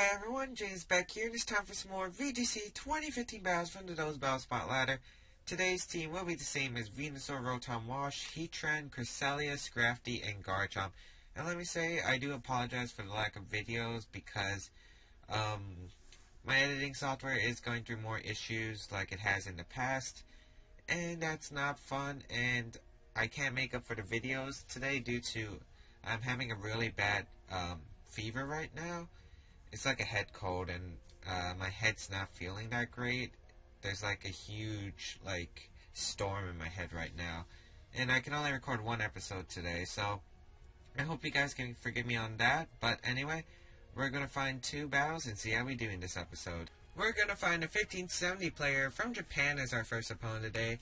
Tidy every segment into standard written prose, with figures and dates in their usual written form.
Hi everyone, James Baek here, and it's time for some more VGC 2015 battles from the Those Battle Spot Ladder. Today's team will be the same as Venusaur, Rotom Wash, Heatran, Cresselia, Scrafty, and Garchomp. And let me say, I do apologize for the lack of videos because my editing software is going through more issues like it has in the past. And that's not fun, and I can't make up for the videos today due to I'm having a really bad fever right now. It's like a head cold, and my head's not feeling that great. There's like a huge storm in my head right now, and I can only record one episode today, so I hope you guys can forgive me on that. But anyway, we're gonna find two battles and see how we do in this episode. We're gonna find a 1570 player from Japan as our first opponent today,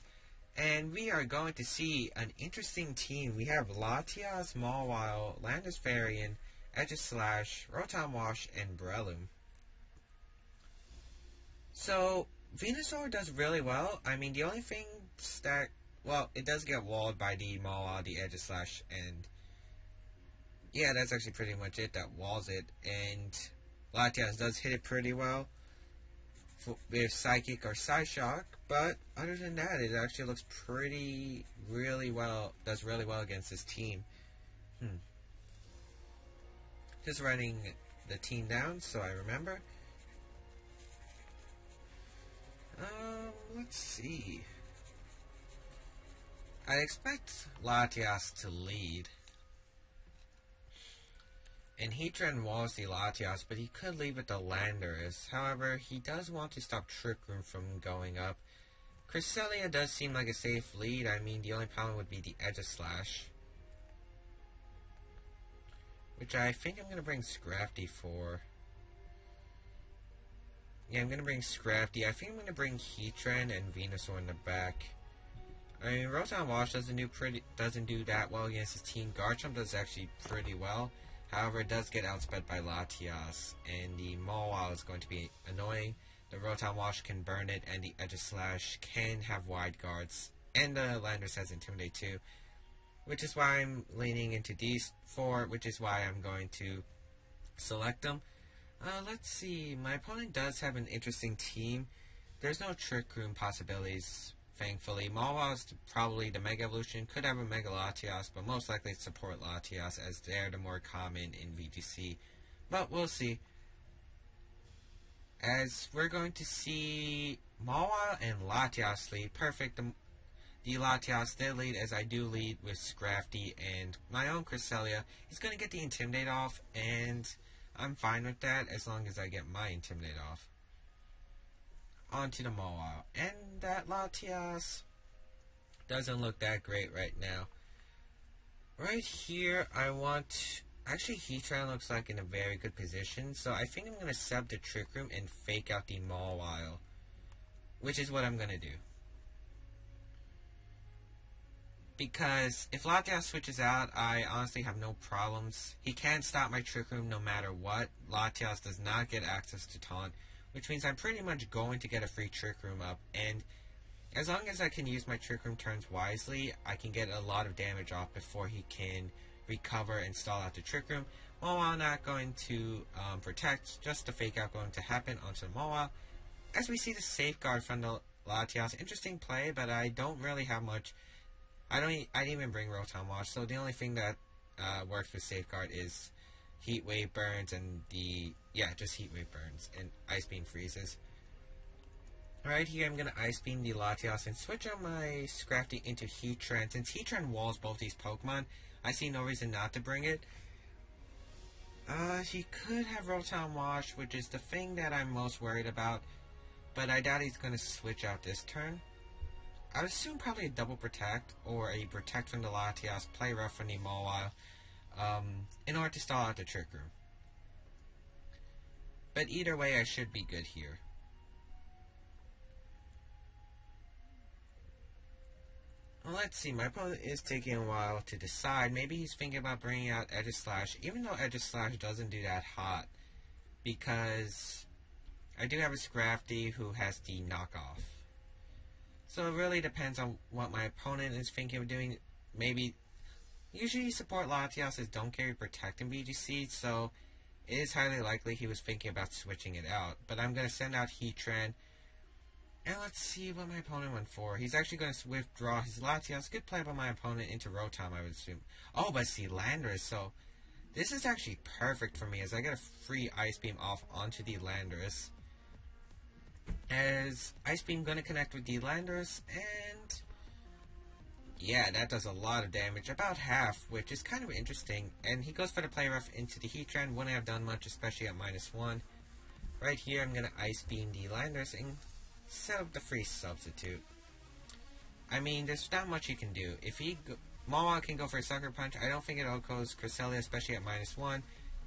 and we are going to see an interesting team. We have Latias, Mawile, Landisfarian, Aegislash, Rotom Wash, and Breloom. So, Venusaur does really well. I mean, the only thing that, well, it does get walled by the Mawile, the Aegislash, and yeah, that's actually pretty much it that walls it. And Latias does hit it pretty well with Psychic or Psyshock, but other than that, it actually looks really well against this team. Just writing the team down so I remember. Let's see. I expect Latias to lead. And Heatran walls the Latias, but he could leave it to Landorus. However, he does want to stop Trick Room from going up. Cresselia does seem like a safe lead. I mean, the only problem would be the Aegislash, which I think I'm going to bring Scrafty for. Yeah, I'm going to bring Scrafty. I think I'm going to bring Heatran and Venusaur in the back. I mean, Rotom Wash doesn't do that well against his team. Garchomp does actually pretty well. However, it does get outsped by Latias, and the Mawile is going to be annoying. The Rotom Wash can burn it, and the Aegislash can have wide guards. And the Landorus has Intimidate too, which is why I'm leaning into these four, which is why I'm going to select them. Let's see, my opponent does have an interesting team. There's no Trick Room possibilities, thankfully. Mawile is probably the Mega Evolution, could have a Mega Latias, but most likely support Latias as they're the more common in VGC. But we'll see. As we're going to see Mawile and Latias lead. Perfect. The Latias did lead as I do lead with Scrafty, and my own Cresselia is going to get the Intimidate off, and I'm fine with that as long as I get my Intimidate off. Onto the Mawile, and that Latias doesn't look that great right now. Right here, actually Heatran looks like in a very good position, so I think I'm going to sub the Trick Room and fake out the Mawile, which is what I'm going to do. Because if Latias switches out, I honestly have no problems. He can't stop my Trick Room no matter what. Latias does not get access to Taunt, which means I'm pretty much going to get a free Trick Room up. And as long as I can use my Trick Room turns wisely, I can get a lot of damage off before he can recover and stall out the Trick Room. Mawile not going to protect, just the fake out going to happen onto the Mawile. As we see the Safeguard from the Latias, interesting play, but I don't really have much. I didn't even bring Rotom Wash, so the only thing that works with Safeguard is Heat Wave Burns and just Heat Wave Burns and Ice Beam freezes. Right here, I'm going to Ice Beam the Latias and switch out my Scrafty into Heatran. Since Heatran walls both these Pokemon, I see no reason not to bring it. He could have Rotom Wash, which is the thing that I'm most worried about, but I doubt he's going to switch out this turn. I would assume probably a double protect or a protect from the Latias, play rough from the Mawile, in order to stall out the Trick Room. But either way, I should be good here. Well, let's see, my opponent is taking a while to decide. Maybe he's thinking about bringing out Aegislash, even though Aegislash doesn't do that hot, because I do have a Scrafty who has the knockoff. So it really depends on what my opponent is thinking of doing. Maybe, usually support Latias don't carry Protect in VGC, so it is highly likely he was thinking about switching it out. But I'm going to send out Heatran. And let's see what my opponent went for. He's actually going to withdraw his Latias. Good play by my opponent into Rotom, I would assume. Oh, but see, Landorus. So, this is actually perfect for me as I get a free Ice Beam off onto the Landorus. As Ice Beam going to connect with the Landorus, and yeah, that does a lot of damage, about half, which is kind of interesting. And he goes for the Play Rough into the Heatran. Wouldn't have done much, especially at -1. Right here, I'm going to Ice Beam the Landorus and set up the free substitute. I mean, there's not much you can do. If Mawile can go for a Sucker Punch, I don't think it outgoes Cresselia, especially at -1,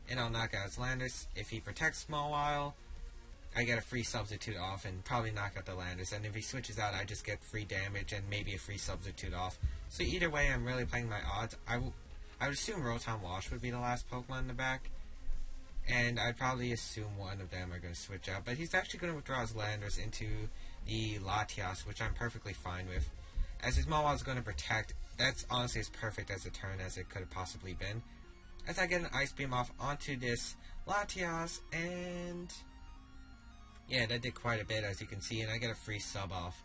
and I'll knock out his Landorus. If he protects Mawile, I get a free substitute off and probably knock out the Landorus. And if he switches out, I just get free damage and maybe a free substitute off. So either way, I'm really playing my odds. I would assume Rotom Wash would be the last Pokemon in the back. And I'd probably assume one of them are going to switch out. But he's actually going to withdraw his Landorus into the Latias, which I'm perfectly fine with. As his Mawile is going to protect, that's honestly as perfect as a turn as it could have possibly been. As I get an Ice Beam off onto this Latias, and yeah, that did quite a bit, as you can see, and I get a free sub off.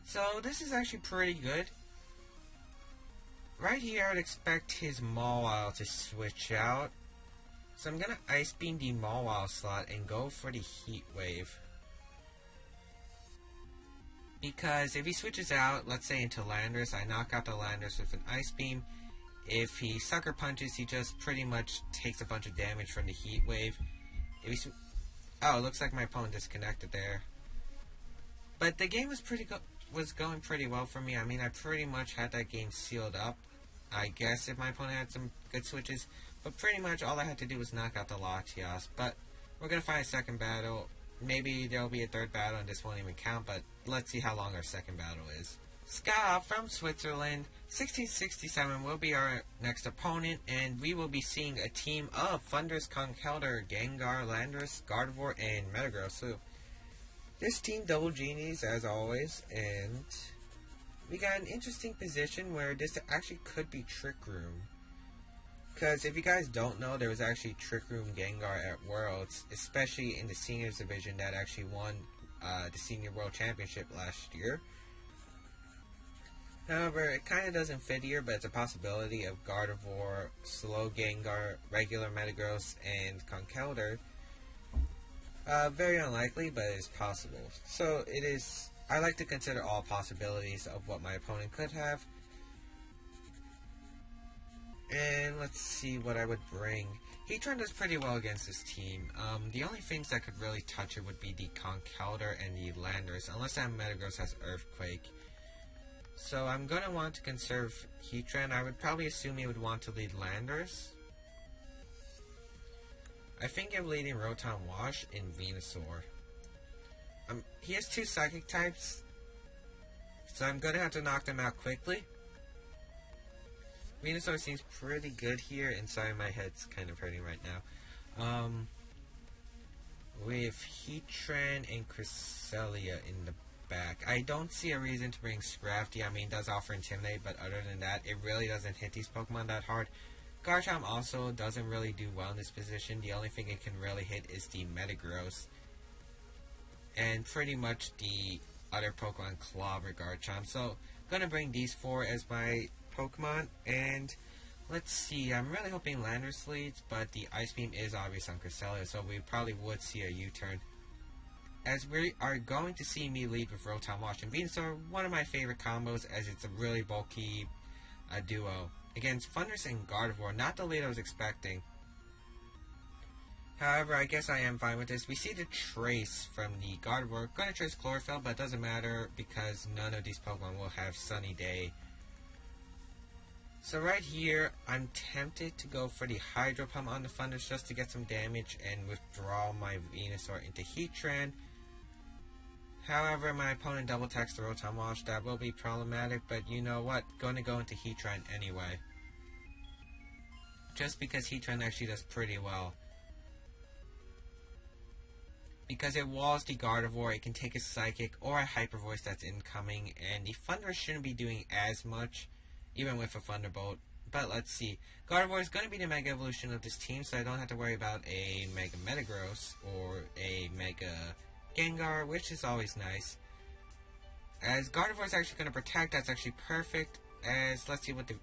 So this is actually pretty good. Right here, I'd expect his Mawile to switch out. So I'm going to Ice Beam the Mawile slot and go for the Heat Wave. Because if he switches out, let's say into Landorus, I knock out the Landorus with an Ice Beam. If he Sucker Punches, he just pretty much takes a bunch of damage from the Heat Wave. If he oh, it looks like my opponent disconnected there. But the game was going pretty well for me. I mean, I pretty much had that game sealed up. I guess if my opponent had some good switches. But pretty much all I had to do was knock out the Latias. But we're going to find a second battle. Maybe there'll be a third battle and this won't even count. But let's see how long our second battle is. Ska from Switzerland, 1667 will be our next opponent, and we will be seeing a team of Thundurus, Conkeldurr, Gengar, Landorus, Gardevoir, and Metagross. So this team double genies as always, and we got an interesting position where this actually could be Trick Room. Because if you guys don't know, there was actually Trick Room Gengar at Worlds, especially in the Seniors Division that actually won the Senior World Championship last year. However, it kind of doesn't fit here, but it's a possibility of Gardevoir, Slow Gengar, regular Metagross, and Conkeldurr. Very unlikely, but it is possible. So it is. I like to consider all possibilities of what my opponent could have. And let's see what I would bring. Heatran does pretty well against this team. The only things that could really touch it would be the Conkeldurr and the Landorus, unless that Metagross has Earthquake. So I'm going to want to conserve Heatran. I would probably assume he would want to lead Landorus. I think I'm leading Rotom Wash in Venusaur. He has 2 Psychic types, so I'm going to have to knock them out quickly. Venusaur seems pretty good here, and sorry, my head's kind of hurting right now. With Heatran and Cresselia in the back, I don't see a reason to bring Scrafty. I mean, it does offer Intimidate, but other than that, it really doesn't hit these Pokemon that hard. Garchomp also doesn't really do well in this position. The only thing it can really hit is the Metagross. And pretty much the other Pokemon Clobber Garchomp. So, gonna bring these 4 as my Pokemon. And let's see, I'm really hoping Landorus leads, but the Ice Beam is obvious on Cresselia, so we probably would see a U-turn. As we are going to see me lead with Rotom Wash and Venusaur, one of my favorite combos, as it's a really bulky duo. Against Thundurus and Gardevoir, not the lead I was expecting. However, I guess I am fine with this. We see the Trace from the Gardevoir. Gonna trace Chlorophyll, but it doesn't matter because none of these Pokemon will have Sunny Day. So right here, I'm tempted to go for the Hydro Pump on the Thundurus just to get some damage and withdraw my Venusaur into Heatran. However, my opponent double attacks the Rotom Wash. That will be problematic, but you know what? Going to go into Heatran anyway. Just because Heatran actually does pretty well. Because it walls the Gardevoir, it can take a Psychic or a Hyper Voice that's incoming, and the Thundurus shouldn't be doing as much, even with a Thunderbolt. but let's see. Gardevoir is going to be the Mega Evolution of this team, so I don't have to worry about a Mega Metagross or a Mega Gengar, which is always nice. As Gardevoir is actually going to protect, that's actually perfect. As let's see what the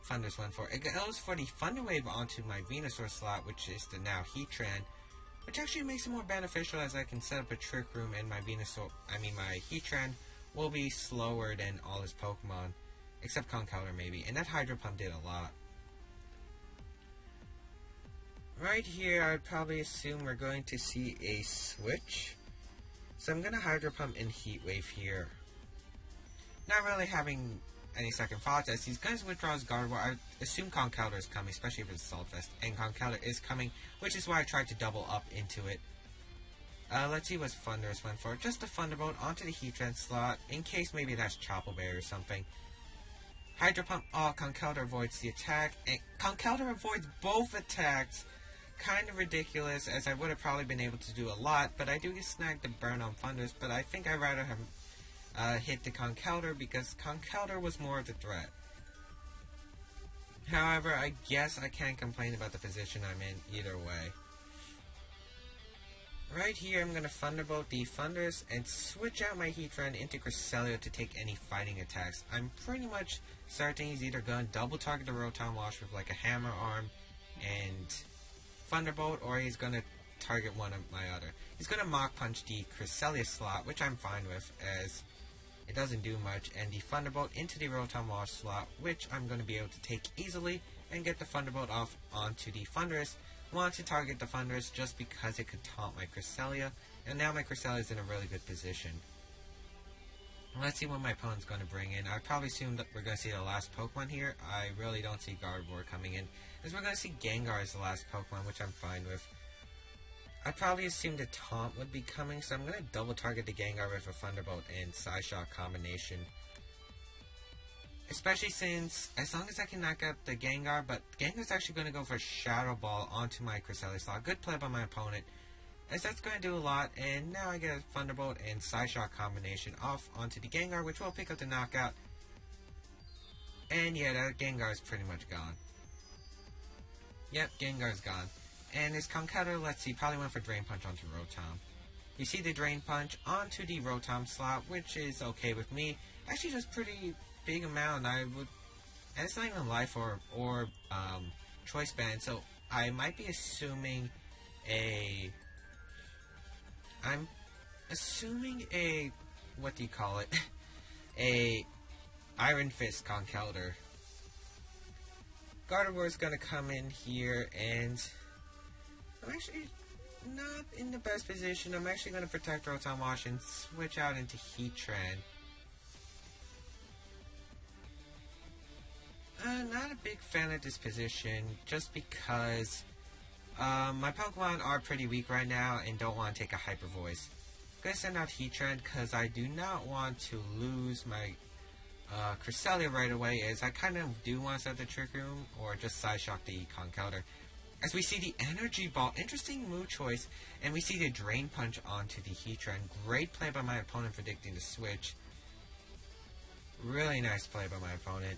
Thunders went for. It goes for the Thunder Wave onto my Venusaur slot, which is the now Heatran, which actually makes it more beneficial as I can set up a Trick Room and my my Heatran will be slower than all his Pokemon, except Conkeldurr maybe, and that Hydro Pump did a lot. Right here, I'd probably assume we're going to see a switch. So I'm going to Hydro Pump and Heat Wave here. Not really having any second thoughts, as he's going to withdraw his Gardevoir. I assume Conkeldurr is coming, especially if it's Assault Vest, and Conkeldurr is coming, which is why I tried to double up into it. Let's see what Thundurus went for. Just a Thunderbolt onto the Heatran slot, in case maybe that's Chople Berry or something. Hydro Pump, Conkeldurr avoids the attack, and Conkeldurr avoids both attacks. Kind of ridiculous, as I would have probably been able to do a lot, but I do get snagged the burn on Thundurus, but I think I'd rather have hit the Conkeldurr because Conkeldurr was more of the threat. However, I guess I can't complain about the position I'm in either way. Right here, I'm going to Thunderbolt the Thundurus and switch out my Heatran into Cresselia to take any fighting attacks. I'm pretty much certain he's either going to double target the Rotom Wash with like a Hammer Arm and Thunderbolt, or he's going to target one of my other. He's going to Mach Punch the Cresselia slot, which I'm fine with, as it doesn't do much, and the Thunderbolt into the Rotom Wash slot, which I'm going to be able to take easily, and get the Thunderbolt off onto the Thundurus. Want to target the Thundurus just because it could taunt my Cresselia, and now my Cresselia is in a really good position. Let's see what my opponent's going to bring in. I probably assume that we're going to see the last Pokemon here. I really don't see Gardevoir coming in, as we're going to see Gengar as the last Pokemon, which I'm fine with. I probably assumed a Taunt would be coming, so I'm going to double target the Gengar with a Thunderbolt and Psyshock combination. Especially since, as long as I can knock out the Gengar, but Gengar's actually going to go for Shadow Ball onto my Cresselia slot. Good play by my opponent, as that's going to do a lot, and now I get a Thunderbolt and Psyshock combination off onto the Gengar, which will pick up the knockout. And yeah, that Gengar is pretty much gone. Yep, Gengar's gone. And his Conkeldurr, let's see, probably went for Drain Punch onto Rotom. You see the Drain Punch onto the Rotom slot, which is okay with me. Actually, just pretty big amount. I would, and it's not even life or choice band, so I might be assuming I'm assuming a, what do you call it, a Iron Fist Conkeldurr. Gardevoir is going to come in here, and I'm actually not in the best position. I'm actually going to protect Rotom Wash and switch out into Heatran. Not a big fan of this position, just because my Pokemon are pretty weak right now and don't want to take a Hyper Voice. I'm going to send out Heatran because I do not want to lose my Cresselia right away, as I kind of do want to set the Trick Room or just Psyshock the Conkeldurr. As we see the Energy Ball, interesting move choice, and we see the Drain Punch onto the Heatran. Great play by my opponent predicting the switch. Really nice play by my opponent.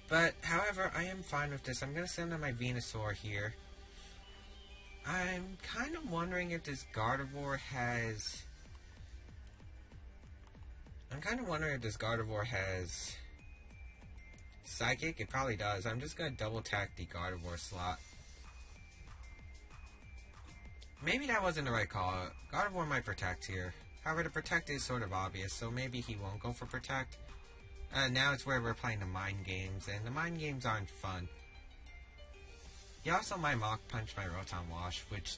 But, however, I am fine with this. I'm going to send out my Venusaur here. I'm kind of wondering if this Gardevoir has... Psychic? It probably does. I'm just going to double tap the Gardevoir slot. Maybe that wasn't the right call. Gardevoir might Protect here. However, the Protect is sort of obvious, so maybe he won't go for Protect. Now it's where we're playing the Mind Games, and the Mind Games aren't fun. He also might Mach Punch my Rotom Wash, which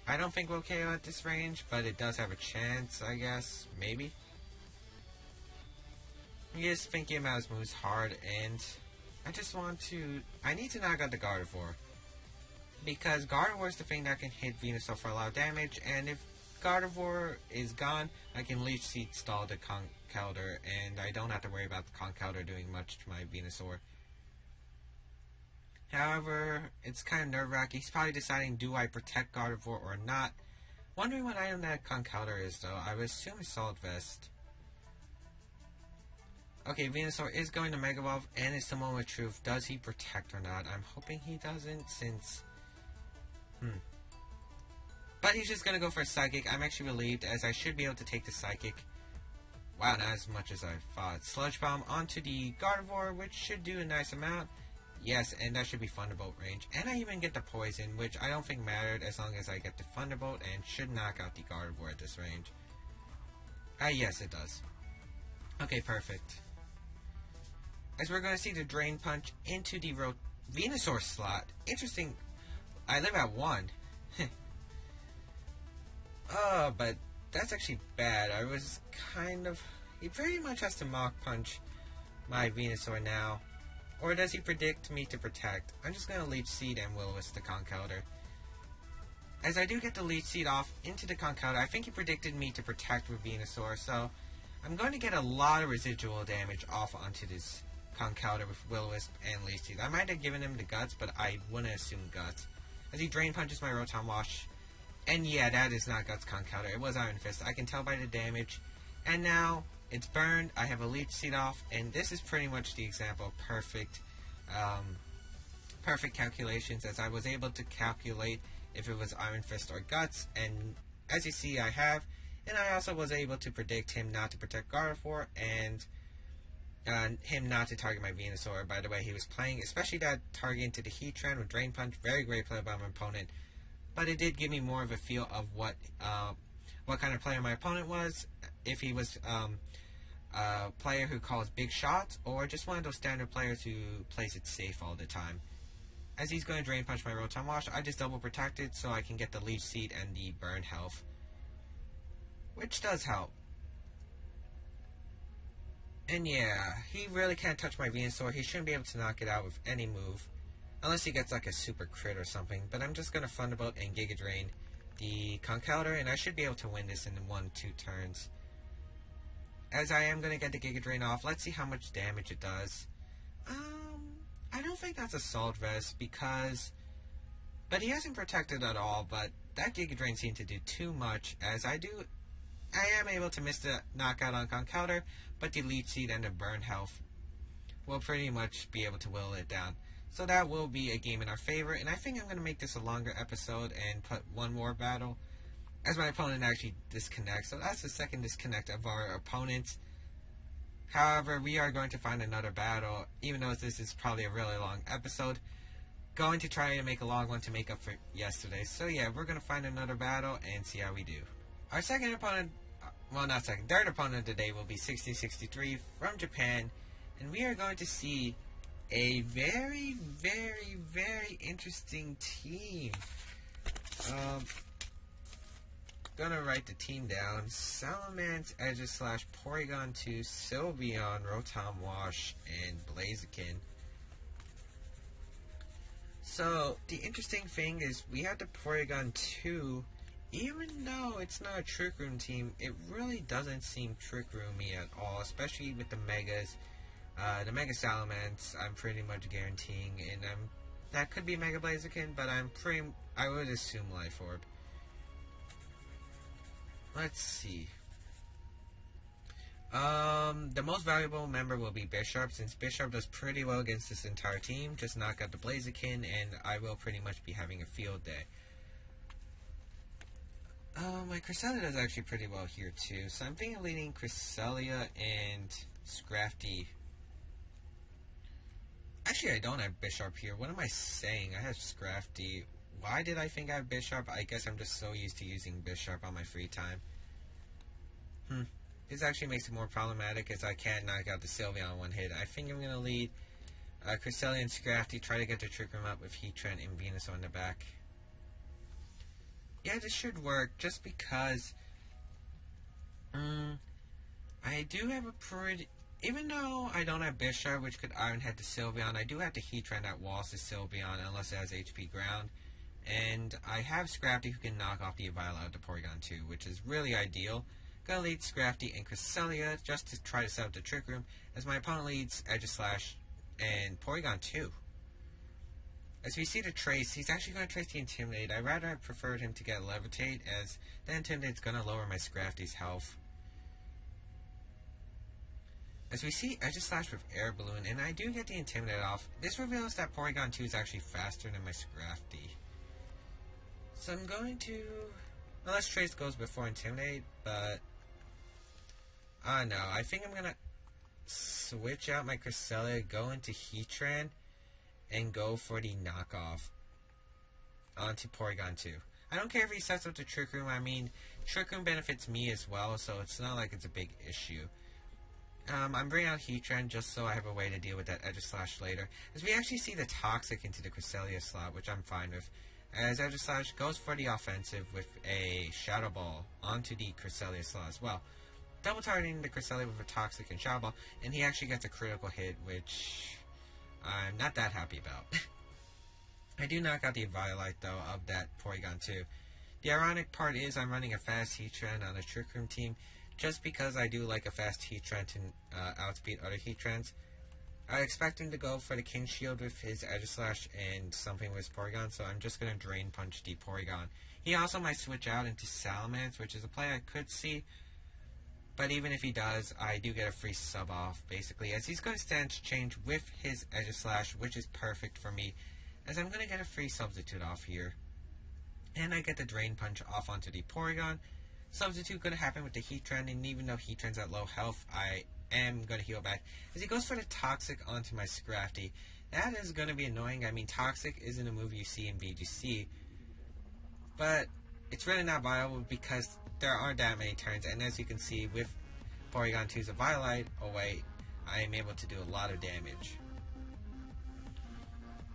I don't think will KO at this range, but it does have a chance, I guess. Maybe. He is thinking about his moves hard, and I need to knock out the Gardevoir. Because Gardevoir is the thing that can hit Venusaur for a lot of damage, and if Gardevoir is gone, I can Leech Seed stall the Conkeldurr, and I don't have to worry about the Conkeldurr doing much to my Venusaur. However, it's kind of nerve-wracking. He's probably deciding, do I protect Gardevoir or not? Wondering what item that Conkeldurr is, though. I would assume Assault Vest. Okay, Venusaur is going to Mega Evolve, and it's the moment of truth. Does he protect or not? I'm hoping he doesn't, since... But he's just going to go for a Psychic. I'm actually relieved, as I should be able to take the Psychic. Wow, not as much as I thought. Sludge Bomb onto the Gardevoir, which should do a nice amount. Yes, and that should be Thunderbolt range. And I even get the Poison, which I don't think mattered as long as I get the Thunderbolt, and should knock out the Gardevoir at this range. Yes, it does. Okay, perfect. As we're going to see the Drain Punch into the Venusaur slot. Interesting. I live at 1. But that's actually bad. I was kind of... He very much has to Mach Punch my Venusaur now. Or does he predict me to protect? I'm just going to Leech Seed and Will-O-Wisp the Conkeldurr. As I do get the Leech Seed off into the Conkeldurr, I think he predicted me to protect with Venusaur, so I'm going to get a lot of residual damage off onto this Conkeldurr with Will-O-Wisp and Leech Seed. I might have given him the Guts, but I wouldn't assume Guts. As he Drain Punches my Rotom Wash. And yeah, that is not Guts Conkeldurr. It was Iron Fist. I can tell by the damage. And now it's burned. I have a Leech Seed off, and this is pretty much the example of perfect calculations, as I was able to calculate if it was Iron Fist or Guts, and as you see, I have. And I also was able to predict him not to protect Gardevoir, and him not to target my Venusaur. By the way, he was playing, especially that target into the Heatran with Drain Punch. Very great play by my opponent. But it did give me more of a feel of what kind of player my opponent was. If he was a player who calls big shots, or just one of those standard players who plays it safe all the time. As he's going to Drain Punch my Rotom Wash, I just double protected so I can get the Leech Seed and the burn health, which does help. And yeah, he really can't touch my Venusaur. He shouldn't be able to knock it out with any move, unless he gets like a super crit or something. But I'm just going to Thunderbolt and Giga Drain the Conkeldurr, and I should be able to win this in 1-2 turns. As I am going to get the Giga Drain off, let's see how much damage it does. I don't think that's Assault Vest, because... But he hasn't protected at all, but that Giga Drain seemed to do too much, as I am able to miss the knockout on Conkeldurr, but the Leech Seed and the burn health will pretty much be able to whittle it down. So that will be a game in our favor, and I think I'm going to make this a longer episode and put one more battle, as my opponent actually disconnects. So that's the second disconnect of our opponents. However, we are going to find another battle, even though this is probably a really long episode. Going to try and make a long one to make up for yesterday. So yeah, we're going to find another battle and see how we do. Our second opponent, well not second, third opponent today will be 1663 from Japan. And we are going to see a very, very, very interesting team. Gonna write the team down. Salamence, Aegislash, Porygon 2, Sylveon, Rotom Wash, and Blaziken. So, the interesting thing is we have the Porygon 2. Even though it's not a Trick Room team, it really doesn't seem Trick Roomy at all, especially with the Megas. The Mega Salamence, I'm pretty much guaranteeing, and that could be Mega Blaziken, but I would assume Life Orb. Let's see. The most valuable member will be Bisharp, since Bisharp does pretty well against this entire team. Just knock out the Blaziken, and I will pretty much be having a field day. My Cresselia does actually pretty well here too, so I'm thinking of leading Cresselia and Scrafty. Actually, I don't have Bisharp here. What am I saying? I have Scrafty. Why did I think I have Bisharp? I guess I'm just so used to using Bisharp on my free time. This actually makes it more problematic, as I can't knock out the Sylveon on one hit. I think I'm going to lead Cresselia and Scrafty, try to get the Trick Room up with Heatran and Venusaur in the back. Yeah, this should work, just because I do have a pretty... Even though I don't have Bisharp, which could Iron Head the Sylveon, I do have the Heatran that walls the Sylveon, unless it has HP Ground. And I have Scrafty who can knock off the Violet out of the Porygon 2, which is really ideal. Gonna lead Scrafty and Cresselia just to try to set up the Trick Room, as my opponent leads Aegislash and Porygon 2. As we see the Trace, he's actually going to Trace the Intimidate. I'd rather have preferred him to get Levitate, as the Intimidate's going to lower my Scrafty's health. As we see Slash with Air Balloon, and I do get the Intimidate off. This reveals that Porygon 2 is actually faster than my Scrafty. So I'm going to... Unless Trace goes before Intimidate, but... no, I think I'm gonna switch out my Cresselia, go into Heatran, and go for the knockoff onto Porygon 2. I don't care if he sets up the Trick Room. I mean, Trick Room benefits me as well, so it's not like it's a big issue. I'm bringing out Heatran just so I have a way to deal with that Slash later. As we actually see the Toxic into the Cresselia slot, which I'm fine with. As Slash goes for the offensive with a Shadow Ball onto the Cresselia slot as well. Double targeting the Cresselia with a Toxic and Shadow Ball, and he actually gets a critical hit, which I'm not that happy about. I do knock out the Eviolite, though, of that Porygon 2. The ironic part is I'm running a fast Heatran on a Trick Room team, just because I do like a fast Heatran to outspeed other Heatrans. I expect him to go for the King Shield with his Slash and something with his Porygon, so I'm just going to Drain Punch the Porygon. He also might switch out into Salamence, which is a play I could see, but even if he does, I do get a free sub off, basically, as he's going to Stance Change with his Slash, which is perfect for me, as I'm going to get a free Substitute off here. And I get the Drain Punch off onto the Porygon. Substitute going to happen with the Heatran, and even though Heatran's at low health, I am going to heal back. As he goes for the Toxic onto my Scrafty, that is going to be annoying. I mean, Toxic isn't a move you see in VGC, but it's really not viable because there aren't that many turns, and as you can see with Porygon 2's Eviolite away, I am able to do a lot of damage.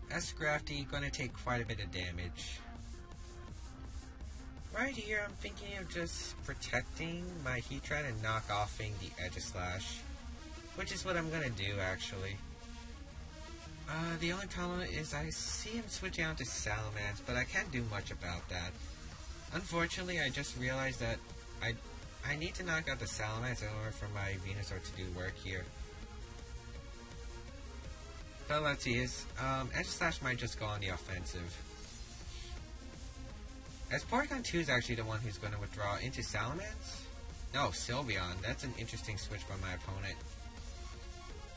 As Scrafty, going to take quite a bit of damage. Right here, I'm thinking of just protecting my Heatran and knock offing the Slash, which is what I'm going to do, actually. The only problem is I see him switching out to Salamence, but I can't do much about that. Unfortunately, I just realized that I need to knock out the Salamence in order for my Venusaur to do work here. But let's see, his Slash might just go on the offensive. As Porygon 2 is actually the one who's going to withdraw into Salamence? No, Sylveon. That's an interesting switch by my opponent.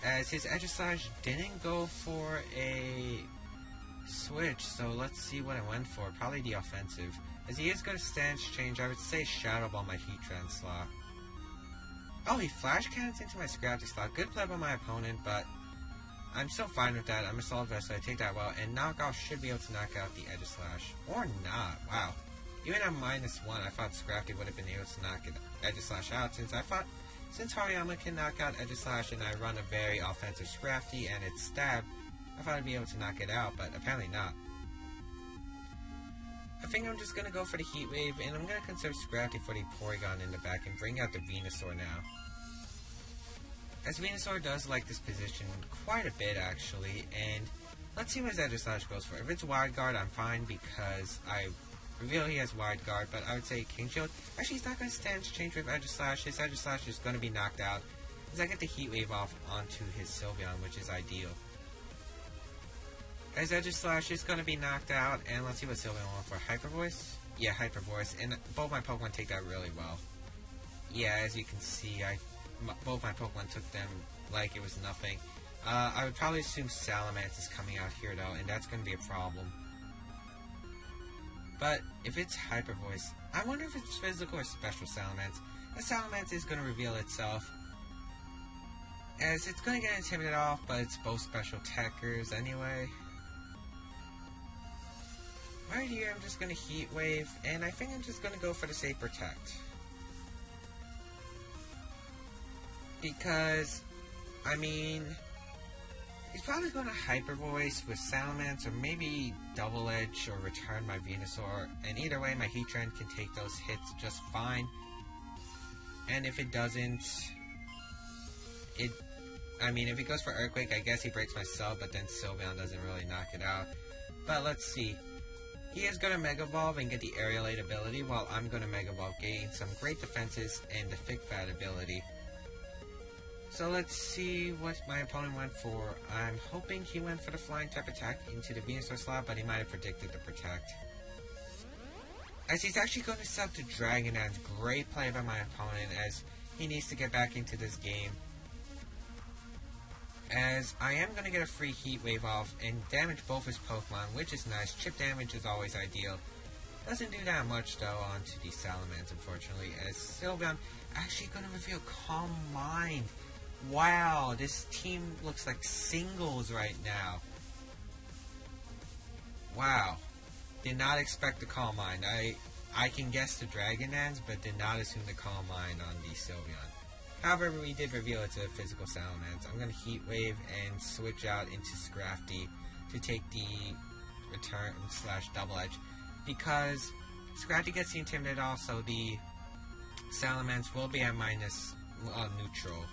As his Slash didn't go for a switch, so let's see what I went for. Probably the offensive. As he is going to Stance Change, I would say Shadow Ball my Heatran slot. Oh, he Flash Cannons into my Scrafty slot. Good play by my opponent, but I'm still fine with that. I'm a Assault Vest, so I take that well. And Knockoff should be able to knock out the Slash. Or not. Wow. Even at -1, I thought Scrafty would have been able to knock Slash out, since Hariyama can knock out Slash and I run a very offensive Scrafty and it's Stab, I thought I'd be able to knock it out, but apparently not. I think I'm just going to go for the Heat Wave, and I'm going to conserve Scrafty for the Porygon in the back and bring out the Venusaur now. As Venusaur does like this position quite a bit, actually, and let's see what his Slash goes for. If it's Wide Guard, I'm fine because I reveal he has Wide Guard, but I would say King Shield. Actually, he's not going to Stance Change with Slash. His Slash is going to be knocked out as I get the Heat Wave off onto his Sylveon, which is ideal. As Slash is going to be knocked out, and let's see what Sylveon went for. Hyper Voice? Yeah, Hyper Voice, and both my Pokemon take that really well. Yeah, as you can see, both my Pokemon took them like it was nothing. I would probably assume Salamence is coming out here, though, and that's going to be a problem. But if it's Hyper Voice, I wonder if it's physical or special Salamence. The Salamence is going to reveal itself, as it's going to get Intimidated off, but it's both special attackers anyway. Right here, I'm just going to Heat Wave, and I think I'm just going to go for the Safe Protect. Because, I mean, he's probably going to Hyper Voice with Salamence, or maybe Double Edge, or return my Venusaur, and either way, my Heatran can take those hits just fine. And if it doesn't, if he goes for Earthquake, I guess he breaks my Sub, but then Sylveon doesn't really knock it out. But let's see. He is going to Mega Evolve and get the Aerialate ability, while I'm going to Mega Evolve, gain some great defenses and the Thick Fat ability. So let's see what my opponent went for. I'm hoping he went for the Flying type attack into the Venusaur slot, but he might have predicted the Protect. As he's actually going to sub to Dragon Dance. Great play by my opponent, as he needs to get back into this game. as I am going to get a free Heat Wave off and damage both his Pokemon, which is nice. Chip damage is always ideal. Doesn't do that much though onto the Salamence, unfortunately, as Sylveon actually going to reveal Calm Mind. Wow, this team looks like singles right now. Wow. Did not expect the Calm Mind. I can guess the Dragon Dance, but did not assume the Calm Mind on the Sylveon. However, we did reveal it's a physical Salamence. I'm going to Heat Wave and switch out into Scrafty to take the return / double edge, because Scrafty gets the Intimidate off, so the Salamence will be at minus neutral.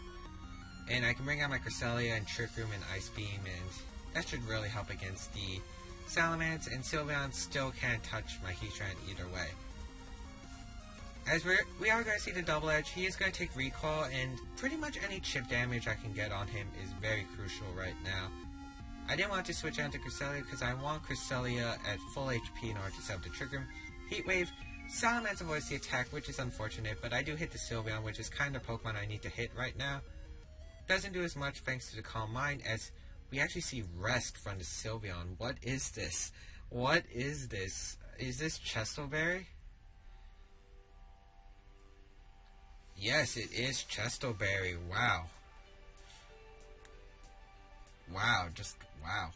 And I can bring out my Cresselia and Trick Room and Ice Beam, and that should really help against the Salamence, and Sylveon still can't touch my Heatran either way. As we are going to see the double edge, he is going to take recoil, and pretty much any chip damage I can get on him is very crucial right now. I didn't want to switch out to Cresselia because I want Cresselia at full HP in order to set up the Trick Room. Heat Wave, Salamence avoids the attack, which is unfortunate, but I do hit the Sylveon, which is kind of Pokemon I need to hit right now. Doesn't do as much thanks to the Calm Mind, as we actually see Rest from the Sylveon. What is this? What is this? Is this Chestoberry? Yes, it is Chestoberry. Wow. Wow, just wow.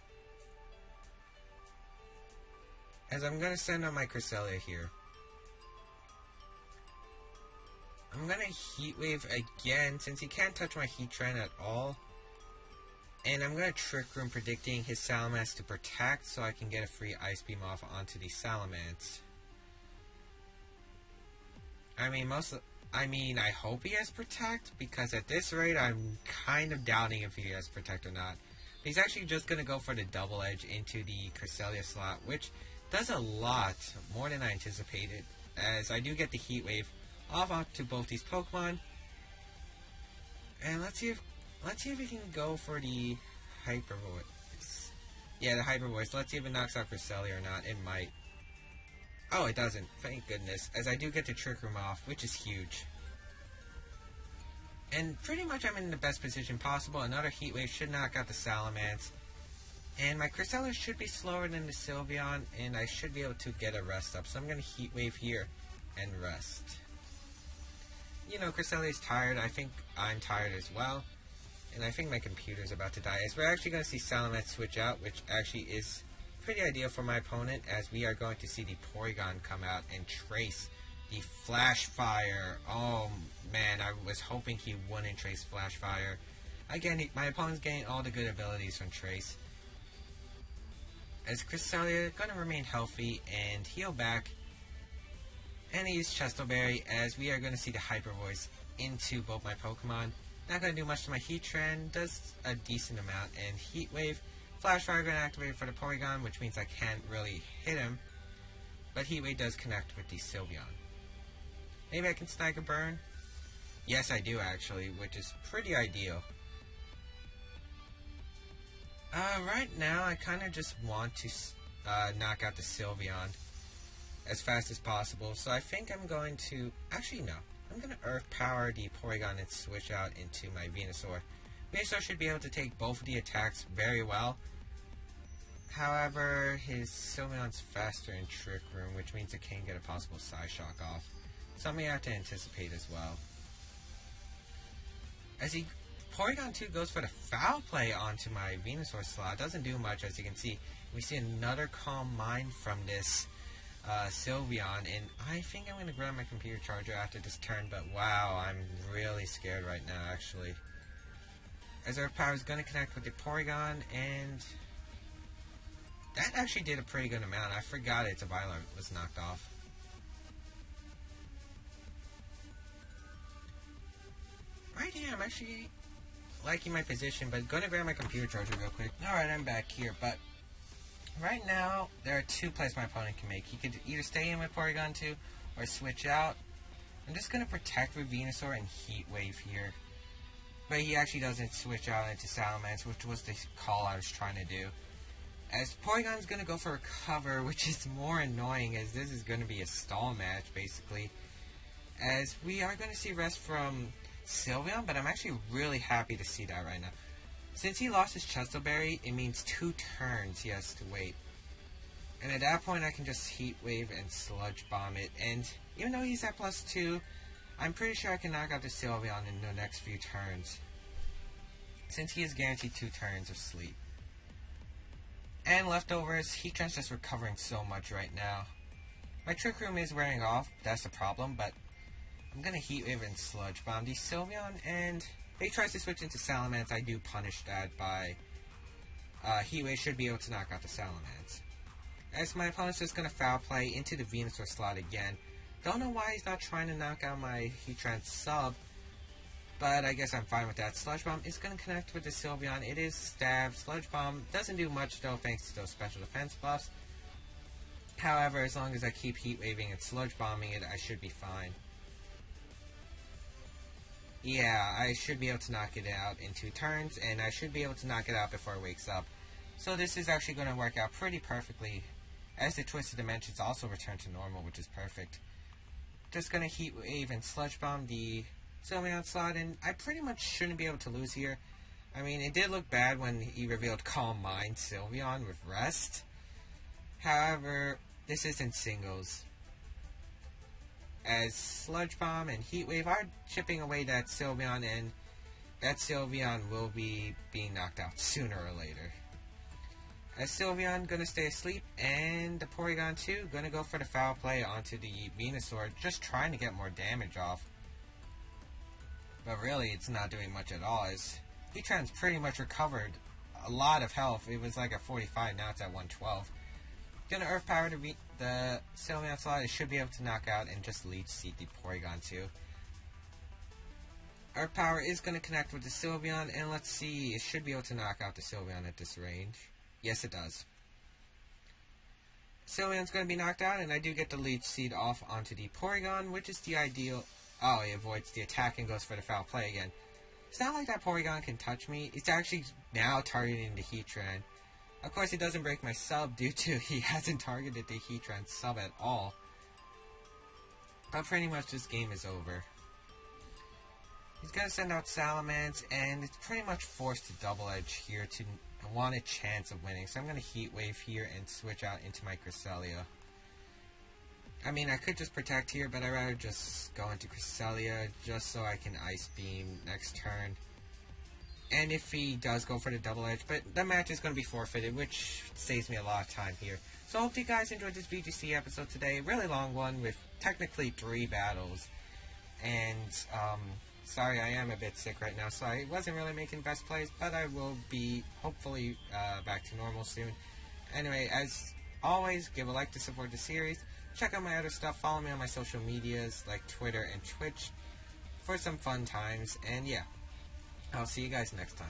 As I'm going to send on my Cresselia here. I'm going to Heat Wave again, since he can't touch my Heatran at all. And I'm going to Trick Room, predicting his Salamence to Protect, so I can get a free Ice Beam off onto the Salamence. I hope he has Protect, because at this rate, I'm kind of doubting if he has Protect or not. But he's actually just going to go for the double edge into the Cresselia slot, which does a lot, more than I anticipated, as I do get the Heat Wave off onto both these Pokemon. And let's see if we can go for the Hyper Voice. Yeah, the Hyper Voice. Let's see if it knocks out Cresselia or not. It might. Oh, it doesn't. Thank goodness. As I do get the Trick Room off, which is huge. And pretty much I'm in the best position possible. Another Heat Wave should knock out the Salamence. And my Cresselia should be slower than the Sylveon, and I should be able to get a Rest up. So I'm going to Heat Wave here and Rest. You know, Cresselia's tired. I think I'm tired as well. And I think my computer's about to die. As we're actually going to see Salamence switch out, which actually is pretty ideal for my opponent, as we are going to see the Porygon come out and trace the Flash Fire. Oh man, I was hoping he wouldn't trace Flash Fire. Again, my opponent's getting all the good abilities from Trace. As Cresselia going to remain healthy and heal back. And I use Chestoberry, as we are going to see the Hyper Voice into both my Pokemon. Not going to do much to my Heatran, does a decent amount, and Heat Wave. Flash Fire going to activate for the Porygon, which means I can't really hit him. But Heat Wave does connect with the Sylveon. Maybe I can snag a burn? Yes, I do actually, which is pretty ideal. Right now, I kind of just want to knock out the Sylveon as fast as possible. So I think I'm going to... Actually, no. I'm going to Earth Power the Porygon and switch out into my Venusaur. Venusaur should be able to take both of the attacks very well. However, his Sylveon's faster in Trick Room, which means it can get a possible Psyshock off. Something I have to anticipate as well. As Porygon 2 goes for the Foul Play onto my Venusaur slot. Doesn't do much, as you can see. We see another Calm Mind from this Sylveon, and I think I'm going to grab my computer charger after this turn, but wow, I'm really scared right now, actually. As Earth Power is going to connect with the Porygon, and that actually did a pretty good amount. I forgot its Violet was knocked off. Right here, I'm actually liking my position, but going to grab my computer charger real quick. Alright, I'm back here, but right now, there are two plays my opponent can make. He could either stay in with Porygon 2 or switch out. I'm just going to protect with Venusaur and Heat Wave here. But he actually doesn't switch out into Salamence, which was the call I was trying to do. As Porygon's going to go for a cover, which is more annoying, as this is going to be a stall match, basically. As we are going to see Rest from Sylveon, but I'm actually really happy to see that right now. Since he lost his Chesto Berry, it means 2 turns he has to wait. And at that point, I can just Heat Wave and Sludge Bomb it. And even though he's at +2, I'm pretty sure I can knock out the Sylveon in the next few turns, since he is guaranteed 2 turns of sleep. And leftovers, Heatran's just recovering so much right now. My Trick Room is wearing off, that's the problem, but I'm gonna Heat Wave and Sludge Bomb the Sylveon, and if he tries to switch into Salamence, I do punish that by Heat Wave should be able to knock out the Salamence. As my opponent's just gonna Foul Play into the Venusaur slot again. Don't know why he's not trying to knock out my Heatran sub, but I guess I'm fine with that. Sludge Bomb is going to connect with the Sylveon. It is Stab. Sludge Bomb doesn't do much though, thanks to those special defense buffs. However, as long as I keep Heat Waving and Sludge Bombing it, I should be fine. Yeah, I should be able to knock it out in 2 turns, and I should be able to knock it out before it wakes up. So this is actually going to work out pretty perfectly, as the Twisted Dimensions also return to normal, which is perfect. Just going to Heat Wave and Sludge Bomb the Sylveon slot, and I pretty much shouldn't be able to lose here. I mean, it did look bad when he revealed Calm Mind Sylveon with Rest. However, this isn't singles, as Sludge Bomb and Heat Wave are chipping away that Sylveon, and that Sylveon will be being knocked out sooner or later. As Sylveon gonna stay asleep, and the Porygon 2 gonna go for the Foul Play onto the Venusaur, just trying to get more damage off. But really, it's not doing much at all, as Heatran's pretty much recovered a lot of health. It was like at 45, now it's at 112. Gonna Earth Power the Sylveon slot. It should be able to knock out and just Leech Seed the Porygon 2. Earth Power is gonna connect with the Sylveon, and let's see, it should be able to knock out the Sylveon at this range. Yes, it does. Sylveon's going to be knocked out, and I do get the Leech Seed off onto the Porygon, which is the ideal. Oh, he avoids the attack and goes for the Foul Play again. It's not like that Porygon can touch me. It's actually now targeting the Heatran. Of course, it doesn't break my sub due to he hasn't targeted the Heatran sub at all. But pretty much this game is over. He's going to send out Salamence, and it's pretty much forced to Double Edge here to want a chance of winning. So I'm going to Heat Wave here and switch out into my Cresselia. I mean, I could just Protect here, but I'd rather just go into Cresselia just so I can Ice Beam next turn. And if he does go for the Double Edge, but the match is going to be forfeited, which saves me a lot of time here. So I hope you guys enjoyed this VGC episode today. A really long one with technically 3 battles. And, sorry, I am a bit sick right now, so I wasn't really making best plays, but I will be hopefully back to normal soon. Anyway, as always, give a like to support the series. Check out my other stuff. Follow me on my social medias like Twitter and Twitch for some fun times. And yeah, I'll see you guys next time.